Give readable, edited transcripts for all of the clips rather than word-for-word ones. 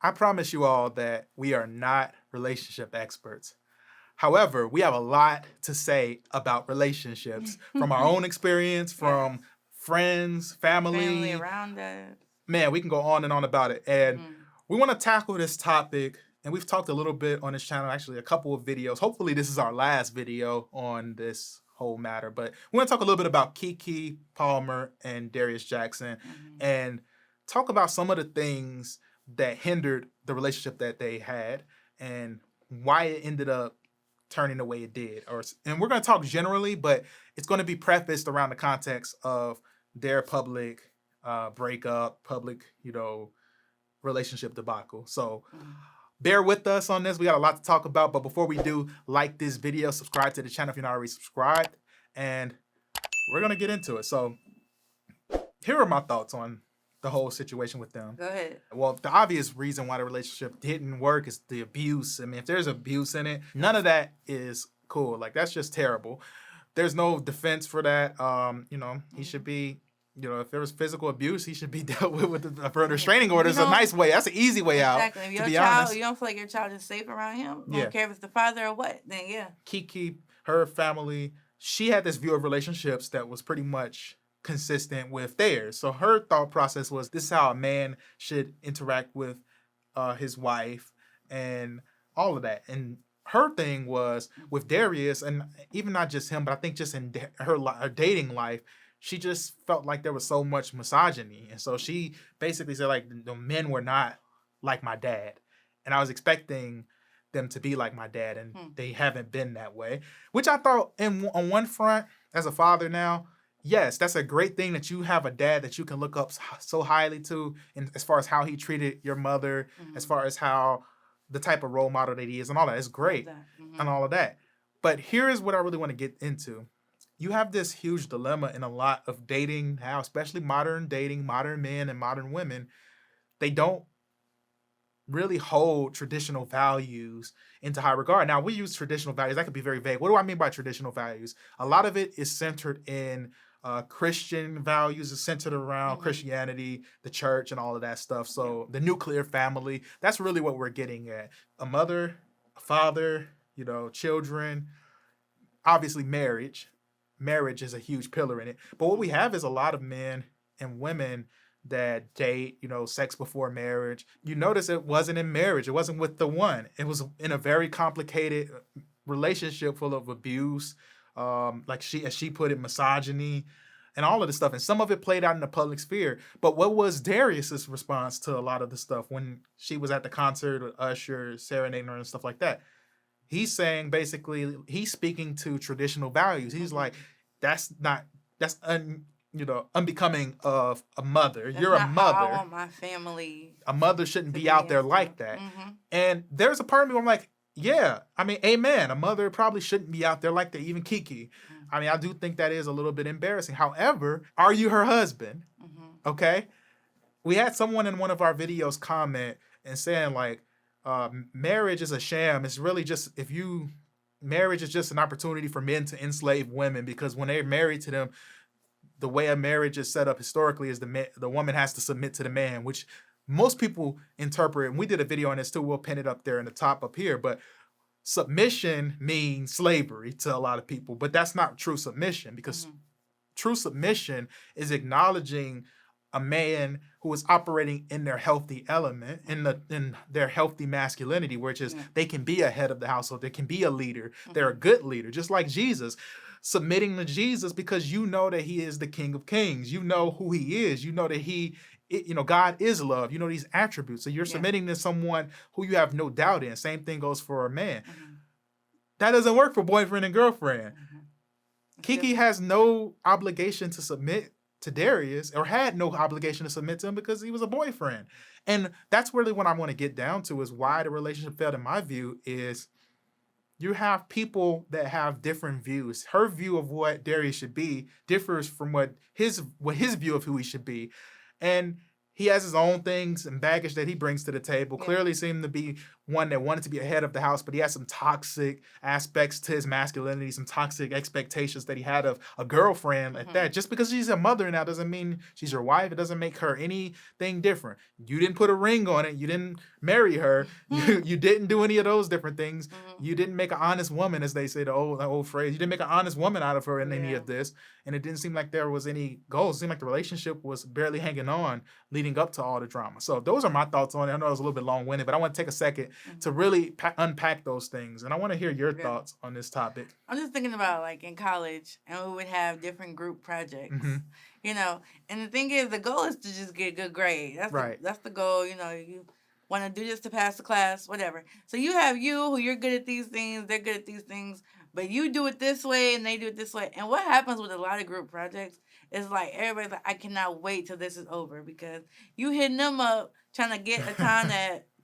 I promise you all that we are not relationship experts. However, we have a lot to say about relationships from our own experience, from Yes. friends, Family family. around us. Man, we can go on and on about it. And we want to tackle this topic. And we've talked a little bit on this channel, actually, a couple of videos. Hopefully, this is our last video on this whole matter. But we want to talk a little bit about Keke Palmer and Darius Jackson and talk about some of the things that hindered the relationship that they had and why it ended up turning the way it did. And we're going to talk generally, but it's going to be prefaced around the context of their public breakup, public, relationship debacle. So bear with us on this. We got a lot to talk about, but before we do, like this video, subscribe to the channel if you're not already subscribed, and we're going to get into it. So here are my thoughts on the whole situation with them. Go ahead. Well, the obvious reason why the relationship didn't work is the abuse. I mean, if there's abuse in it, none of that is cool. Like, that's just terrible. There's no defense for that. He should be, if there was physical abuse, he should be dealt with for a restraining order. It's a nice way. That's an easy way out. Exactly. If your child, you don't feel like your child is safe around him, you don't care if it's the father or what, then yeah. Keke, her family, she had this view of relationships that was pretty much consistent with theirs. So her thought process was, this is how a man should interact with his wife and all of that. And her thing was with Darius, and even not just him, but I think just in her dating life, she just felt like there was so much misogyny. And so she basically said, like, the men were not like my dad. And I was expecting them to be like my dad, and they haven't been that way. Which I thought, on one front, as a father now, yes, that's a great thing that you have a dad that you can look up so highly to, and as far as how he treated your mother, as far as how the type of role model that he is and all that. It's great and all of that. But here is what I really want to get into. You have this huge dilemma in a lot of dating now, especially modern dating, modern men and modern women. They don't really hold traditional values into high regard. Now, we use traditional values. That could be very vague. What do I mean by traditional values? A lot of it is centered in Christian values, is centered around Christianity, the church, and all of that stuff. So the nuclear family, that's really what we're getting at. A mother, a father, children, obviously marriage. Marriage is a huge pillar in it. But what we have is a lot of men and women that date, sex before marriage. You notice it wasn't in marriage. It wasn't with the one. It was in a very complicated relationship full of abuse, like as she put it, misogyny, and all of this stuff. And some of it played out in the public sphere. But what was Darius's response to a lot of the stuff when she was at the concert with Usher, serenading her and stuff like that? He's saying, basically, he's speaking to traditional values. He's like, that's unbecoming of a mother. That's You're a not mother. How I want my family. A mother shouldn't be out there like that. And there's a part of me where I'm like, yeah, I mean, amen. A mother probably shouldn't be out there like that, even Keke. I mean, I do think that is a little bit embarrassing. However, are you her husband? Okay? We had someone in one of our videos comment and saying, like, marriage is a sham. It's really just, marriage is just an opportunity for men to enslave women, because when they're married to them, the way a marriage is set up historically is the woman has to submit to the man, which most people interpret, and we did a video on this too, we'll pin it up there in the top up here, but submission means slavery to a lot of people, but that's not true submission, because true submission is acknowledging a man who is operating in their healthy element, in their healthy masculinity, which is they can be a head of the household, they can be a leader, they're a good leader, just like Jesus. Submitting to Jesus because you know that he is the King of Kings. You know who he is. You know that God is love. You know these attributes. So you're submitting to someone who you have no doubt in. Same thing goes for a man. That doesn't work for boyfriend and girlfriend. Keke has no obligation to submit to Darius, or had no obligation to submit to him, because he was a boyfriend. And that's really what I want to get down to, is why the relationship failed in my view is you have people that have different views. Her view of what Darius should be differs from what his view of who he should be. And he has his own things and baggage that he brings to the table. Yeah. Clearly seemed to be one that wanted to be ahead of the house, but he has some toxic aspects to his masculinity, some toxic expectations that he had of a girlfriend at that. Just because she's a mother now doesn't mean she's your wife. It doesn't make her anything different. You didn't put a ring on it. You didn't marry her. You didn't do any of those different things. You didn't make an honest woman, as they say, the old phrase. You didn't make an honest woman out of her in any of this. And it didn't seem like there was any goals. It seemed like the relationship was barely hanging on leading up to all the drama. So those are my thoughts on it. I know I was a little bit long-winded, but I want to take a second to really unpack those things. And I want to hear your thoughts on this topic. I'm just thinking about like in college, and we would have different group projects, you know. And the thing is, the goal is to just get a good grade. That's the goal. You know, you want to do this to pass the class, whatever. So you have who you're good at these things, they're good at these things, but you do it this way and they do it this way. And what happens with a lot of group projects is like everybody's like, I cannot wait till this is over, because you hitting them up trying to get a time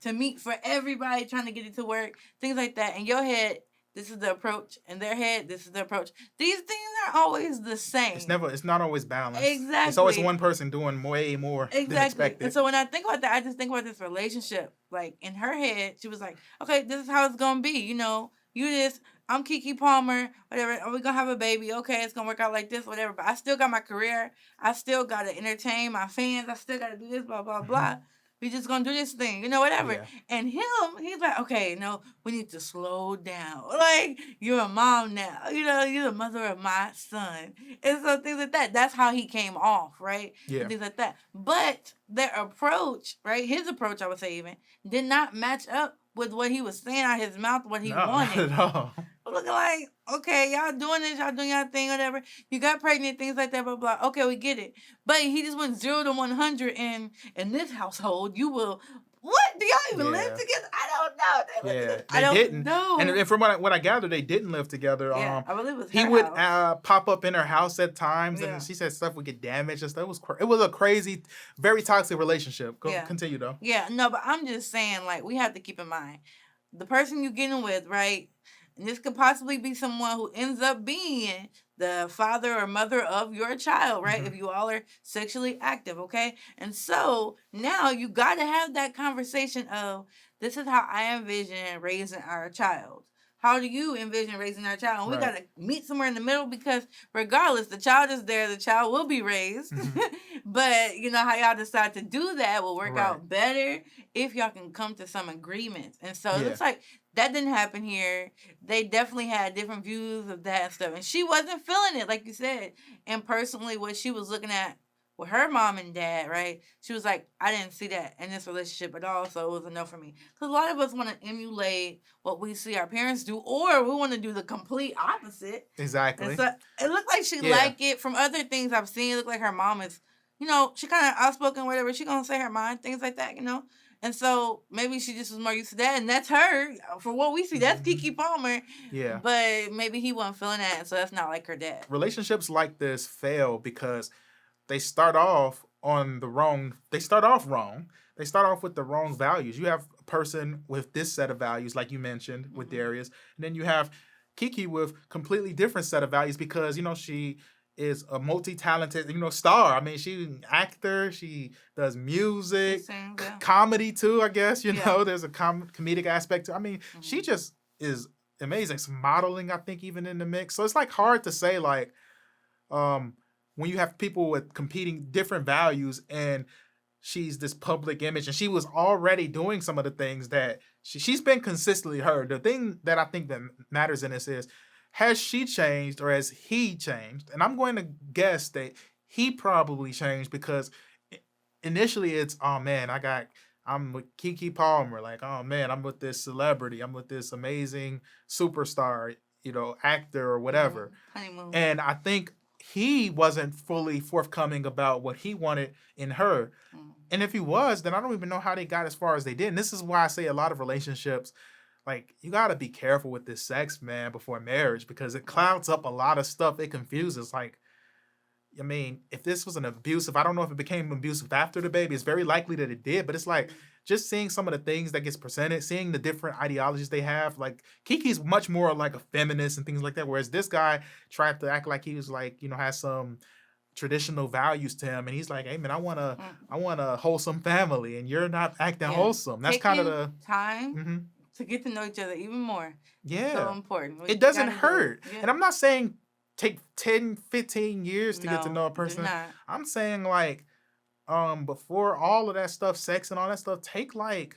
to meet for everybody, trying to get it to work, things like that. In your head, this is the approach. In their head, this is the approach. These things are always the same. It's not always balanced. Exactly. It's always one person doing way more than expected. And so when I think about that, I just think about this relationship. Like in her head, she was like, okay, this is how it's going to be. You know, I'm Keke Palmer, whatever. Are we going to have a baby? Okay, it's going to work out like this, whatever. But I still got my career. I still got to entertain my fans. I still got to do this, blah, blah, blah. We just gonna do this thing, you know, whatever. Yeah. And he's like, okay, no, we need to slow down. Like, you're a mom now. You know, you're the mother of my son. And so things like that. That's how he came off, right? Yeah. And things like that. But their approach, right, his approach, I would say even, did not match up with what he was saying out of his mouth, what he wanted. Not at all. Looking like, okay, y'all doing this, y'all doing y'all thing, whatever. You got pregnant, things like that, blah, blah. Okay, we get it. But he just went 0 to 100 in this household. You will, what? Do y'all even live together? I don't know. I don't know. And from what I gathered, they didn't live together. Yeah, I believe it was he would pop up in her house at times, and she said stuff would get damaged and stuff. It was a crazy, very toxic relationship. Continue, though. Yeah, no, but I'm just saying, like, we have to keep in mind, the person you're getting with, right? And this could possibly be someone who ends up being the father or mother of your child, right? If you all are sexually active, okay? And so now you got to have that conversation of, this is how I envision raising our child. How do you envision raising our child? And we got to meet somewhere in the middle, because regardless, the child is there, the child will be raised. But, you know, how y'all decide to do that will work out better if y'all can come to some agreements. And so it looks like that didn't happen here. They definitely had different views of that and stuff. And she wasn't feeling it, like you said. And personally, what she was looking at with her mom and dad, right? She was like, I didn't see that in this relationship at all, so it was a no for me. Because a lot of us want to emulate what we see our parents do, or we want to do the complete opposite. Exactly. And so it looked like she liked it. From other things I've seen, it looked like her mom is, you know, she kind of outspoken, whatever. She going to say her mind, things like that, you know? And so maybe she just was more used to that, and that's her. For what we see, that's Keke Palmer. Yeah. But maybe he wasn't feeling that, and so that's not like her dad. Relationships like this fail because they start off wrong. They start off with the wrong values. You have a person with this set of values, like you mentioned with Darius, and then you have Keke with completely different set of values, because, you know, she is a multi-talented, you know, star. I mean, she's an actor. She does music, comedy too, I guess. You know, there's a comedic aspect to. I mean, she just is amazing. Some modeling, I think, even in the mix. So it's like hard to say, like, when you have people with competing different values, and she's this public image, and she was already doing some of the things that she's been consistently heard. The thing that I think that matters in this is, has she changed or has he changed? And I'm going to guess that he probably changed, because initially it's, oh man, I'm with Keke Palmer. Like, oh man, I'm with this celebrity. I'm with this amazing superstar, you know, actor or whatever. And I think he wasn't fully forthcoming about what he wanted in her. And if he was, then I don't even know how they got as far as they did. And this is why I say a lot of relationships, like, you got to be careful with this sex, man, before marriage, because it clouds up a lot of stuff. It confuses. Like, I mean, if this was an abusive, I don't know if it became abusive after the baby. It's very likely that it did, but it's like, just seeing some of the things that gets presented, seeing the different ideologies they have. Like, Keke's much more like a feminist and things like that, whereas this guy tried to act like he was like, you know, has some traditional values to him, and he's like, hey man, I want a wholesome family, and you're not acting wholesome. That's kind of the time to get to know each other even more. Yeah. So important. It doesn't hurt. Yeah. And I'm not saying take 10, 15 years to get to know a person. I'm saying like before all of that stuff, sex and all that stuff, take like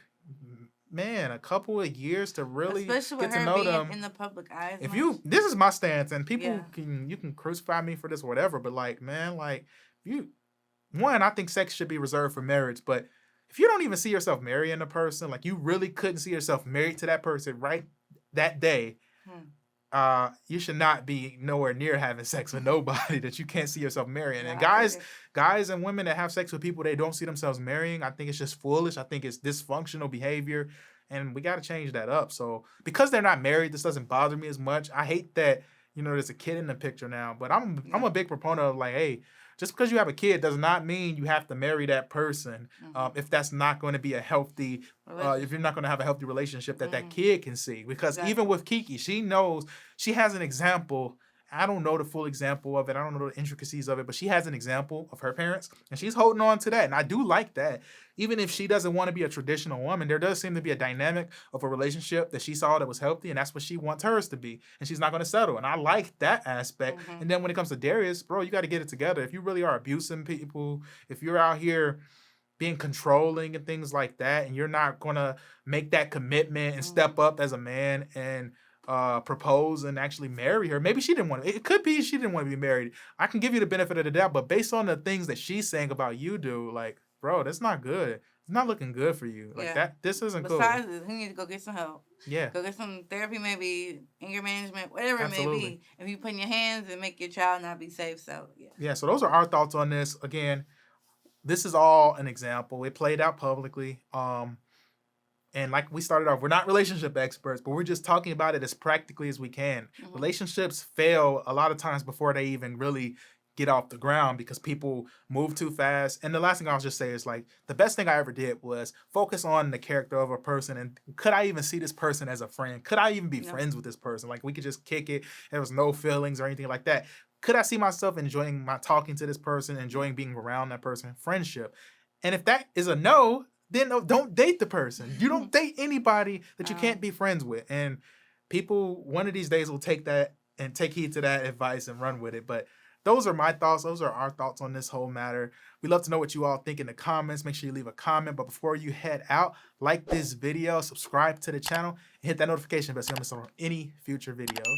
a couple of years to really get to know them in the public eyes. If you this is my stance, and people can crucify me for this or whatever, but like, man, like I think sex should be reserved for marriage, but if you don't even see yourself marrying a person, like you really couldn't see yourself married to that person right that day, you should not be nowhere near having sex with nobody that you can't see yourself marrying. And guys and women that have sex with people they don't see themselves marrying, I think it's just foolish. I think it's dysfunctional behavior, and we got to change that up. So because they're not married, this doesn't bother me as much. I hate that, there's a kid in the picture now, but I'm a big proponent of like, hey, just because you have a kid does not mean you have to marry that person if that's not going to be a healthy, if you're not going to have a healthy relationship that kid can see. Because even with Keke, she knows, she has an example. I don't know the full example of it. I don't know the intricacies of it, but she has an example of her parents, and she's holding on to that. And I do like that. Even if she doesn't want to be a traditional woman, there does seem to be a dynamic of a relationship that she saw that was healthy, and that's what she wants hers to be. And she's not going to settle. And I like that aspect. And then when it comes to Darius, bro, you got to get it together. If you really are abusing people, if you're out here being controlling and things like that, and you're not going to make that commitment and step up as a man and propose and actually marry her. Maybe she didn't want to. It could be she didn't want to be married. I can give you the benefit of the doubt, but based on the things that she's saying about you, dude, like, bro, that's not good. It's not looking good for you. Like that. This isn't cool. Besides this, you need to go get some help. Yeah. Go get some therapy, maybe anger management, whatever it may be. If you put in your hands and make your child not be safe. So yeah. Yeah. So those are our thoughts on this. Again, this is all an example. It played out publicly. And like we started off, we're not relationship experts, but we're just talking about it as practically as we can. Relationships fail a lot of times before they even really get off the ground because people move too fast. And the last thing I'll just say is like, the best thing I ever did was focus on the character of a person. And could I even see this person as a friend? Could I even be friends with this person? Like we could just kick it. There was no feelings or anything like that. Could I see myself enjoying my talking to this person, enjoying being around that person? Friendship. And if that is a no, then don't date the person. You don't date anybody that you can't be friends with. And people one of these days will take that and take heed to that advice and run with it. But those are my thoughts. Those are our thoughts on this whole matter. We'd love to know what you all think in the comments. Make sure you leave a comment. But before you head out, like this video, subscribe to the channel, and hit that notification bell so you don't miss out on any future videos.